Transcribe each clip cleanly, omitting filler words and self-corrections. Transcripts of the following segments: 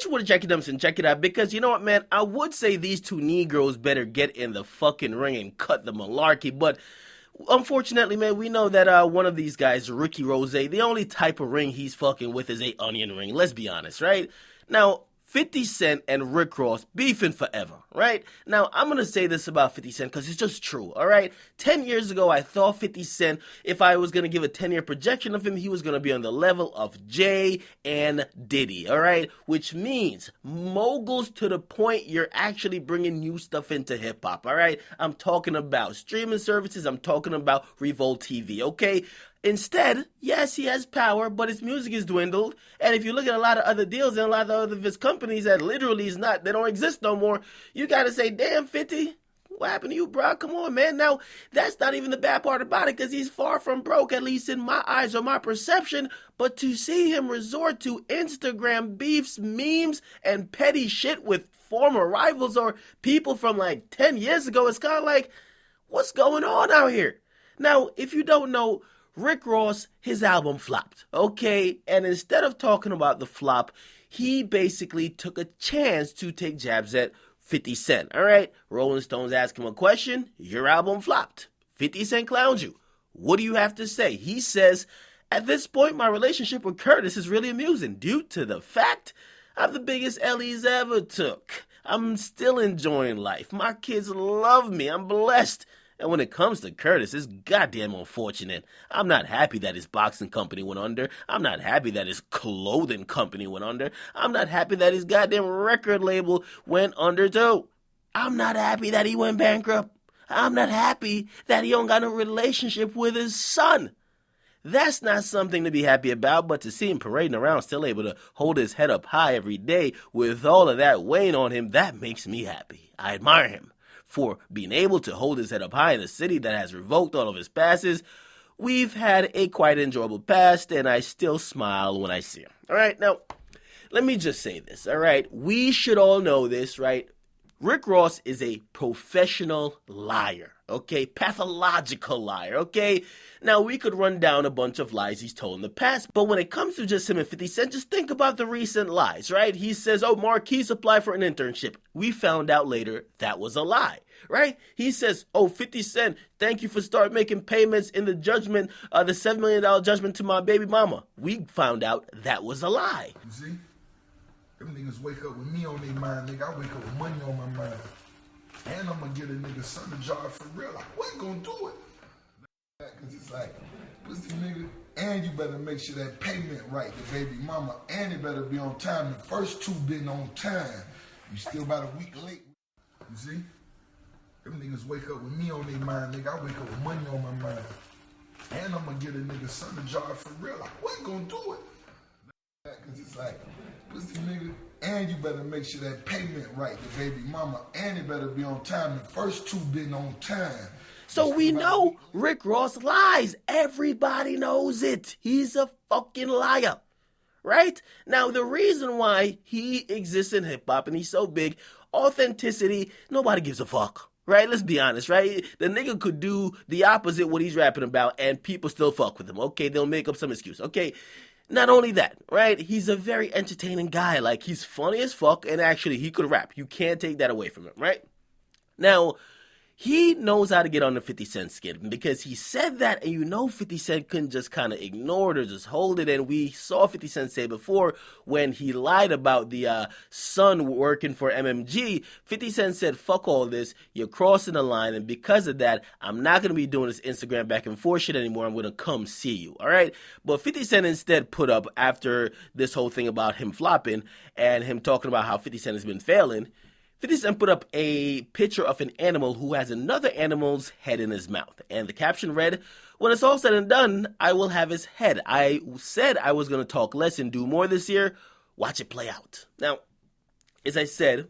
you want to check it out and check it out, because you know what, man, I would say these two Negroes better get in the fucking ring and cut the malarkey, but unfortunately, man, we know that one of these guys, Ricky Rose, the only type of ring he's fucking with is a onion ring. Let's be honest, right? Now, 50 Cent and Rick Ross beefing forever, right? Now, I'm going to say this about 50 Cent because it's just true, all right? 10 years ago, I thought 50 Cent, if I was going to give a 10-year projection of him, he was going to be on the level of Jay and Diddy, all right? Which means moguls to the point you're actually bringing new stuff into hip-hop, all right? I'm talking about streaming services. I'm talking about Revolt TV, okay? Instead, yes, he has power, but his music is dwindled. And if you look at a lot of other deals and a lot of his companies that literally they don't exist no more, you gotta say, damn, 50, what happened to you, bro? Come on, man. Now, that's not even the bad part about it, because he's far from broke, at least in my eyes or my perception. But to see him resort to Instagram beefs, memes, and petty shit with former rivals or people from like 10 years ago, it's kind of like, what's going on out here? Now, if you don't know, Rick Ross, his album flopped, okay? And instead of talking about the flop, he basically took a chance to take jabs at 50 Cent, all right? Rolling Stones asked him a question, your album flopped. 50 Cent clowns you. What do you have to say? He says, at this point, my relationship with Curtis is really amusing due to the fact I'm the biggest L he's ever took. I'm still enjoying life. My kids love me. I'm blessed. And when it comes to Curtis, it's goddamn unfortunate. I'm not happy that his boxing company went under. I'm not happy that his clothing company went under. I'm not happy that his goddamn record label went under too. I'm not happy that he went bankrupt. I'm not happy that he don't got no relationship with his son. That's not something to be happy about, but to see him parading around still able to hold his head up high every day with all of that weighing on him, that makes me happy. I admire him for being able to hold his head up high in a city that has revoked all of his passes. We've had a quite enjoyable past, and I still smile when I see him. All right, now, let me just say this, all right? We should all know this, right? Rick Ross is a professional liar, okay? Pathological liar, okay? Now, we could run down a bunch of lies he's told in the past, but when it comes to just him and 50 Cent, just think about the recent lies, right? He says, oh, Marquise applied for an internship. We found out later that was a lie, right? He says, oh, 50 Cent, thank you for start making payments in the judgment, the $7 million judgment to my baby mama. We found out that was a lie. You see? Them niggas wake up with me on their mind, nigga. I wake up with money on my mind. And I'm gonna get a nigga son a job for real. I wasn't gonna do it. Cause it's like, pussy nigga, and you better make sure that payment right, the baby mama, and it better be on time. The first two been on time. You still about a week late. You see? Them niggas wake up with me on their mind, nigga. I wake up with money on my mind. And I'm gonna get a nigga son a job for real. I wasn't gonna do it. Cause it's like, pussy nigga, and you better make sure that payment right, the baby mama, and it better be on time. The first two been on time. So we know Rick Ross lies. Everybody knows it. He's a fucking liar, right? Now, the reason why he exists in hip-hop and he's so big, authenticity, nobody gives a fuck, right? Let's be honest, right? The nigga could do the opposite what he's rapping about and people still fuck with him, okay? They'll make up some excuse, okay? Not only that, right? He's a very entertaining guy. Like, he's funny as fuck, and actually, he could rap. You can't take that away from him, right? Now, he knows how to get on the 50 Cent skin because he said that, and you know 50 Cent couldn't just kind of ignore it or just hold it. And we saw 50 Cent say before when he lied about the son working for MMG, 50 Cent said, fuck all this, you're crossing the line, and because of that, I'm not going to be doing this Instagram back and forth shit anymore. I'm going to come see you, all right? But 50 Cent instead put up, after this whole thing about him flopping and him talking about how 50 Cent has been failing, 50 Cent put up a picture of an animal who has another animal's head in his mouth. And the caption read, when it's all said and done, I will have his head. I said I was going to talk less and do more this year. Watch it play out. Now, as I said,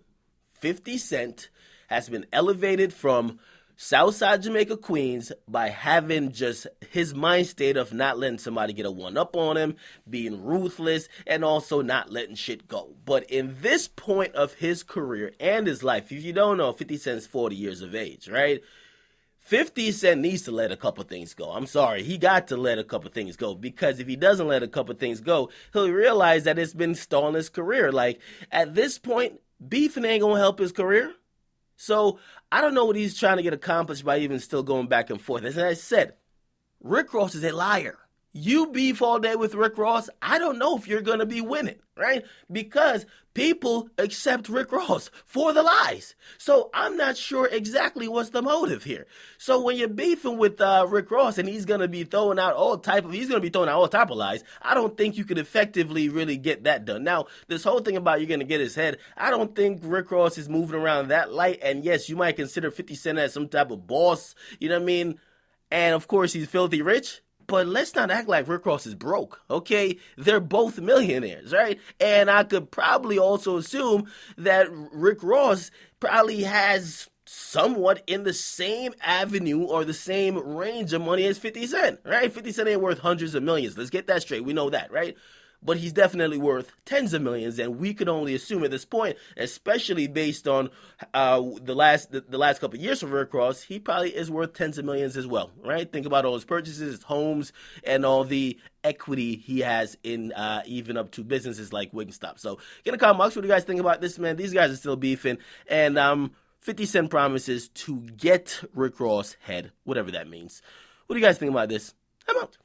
50 Cent has been elevated from Southside Jamaica, Queens, by having just his mind state of not letting somebody get a one-up on him, being ruthless, and also not letting shit go. But in this point of his career and his life, if you don't know, 50 Cent's 40 years of age, right? 50 Cent needs to let a couple things go. I'm sorry. He got to let a couple things go because if he doesn't let a couple things go, he'll realize that it's been stalling his career. Like, at this point, beefing ain't going to help his career. So, I don't know what he's trying to get accomplished by even still going back and forth. As I said, Rick Ross is a liar. You beef all day with Rick Ross, I don't know if you're going to be winning, right? Because people accept Rick Ross for the lies. So I'm not sure exactly what's the motive here. So when you're beefing with Rick Ross and he's going to be throwing out all type of lies, I don't think you could effectively really get that done. Now, this whole thing about you're going to get his head, I don't think Rick Ross is moving around that light. And yes, you might consider 50 Cent as some type of boss, you know what I mean? And of course, he's filthy rich. But let's not act like Rick Ross is broke, okay? They're both millionaires, right? And I could probably also assume that Rick Ross probably has somewhat in the same avenue or the same range of money as 50 Cent, right? 50 Cent ain't worth hundreds of millions. Let's get that straight. We know that, right? But he's definitely worth tens of millions, and we could only assume at this point, especially based on the last couple of years for Rick Ross, he probably is worth tens of millions as well, right? Think about all his purchases, his homes, and all the equity he has in even up to businesses like Wingstop. So get in the comments, what do you guys think about this, man? These guys are still beefing, and 50 Cent promises to get Rick Ross head, whatever that means. What do you guys think about this? I'm out.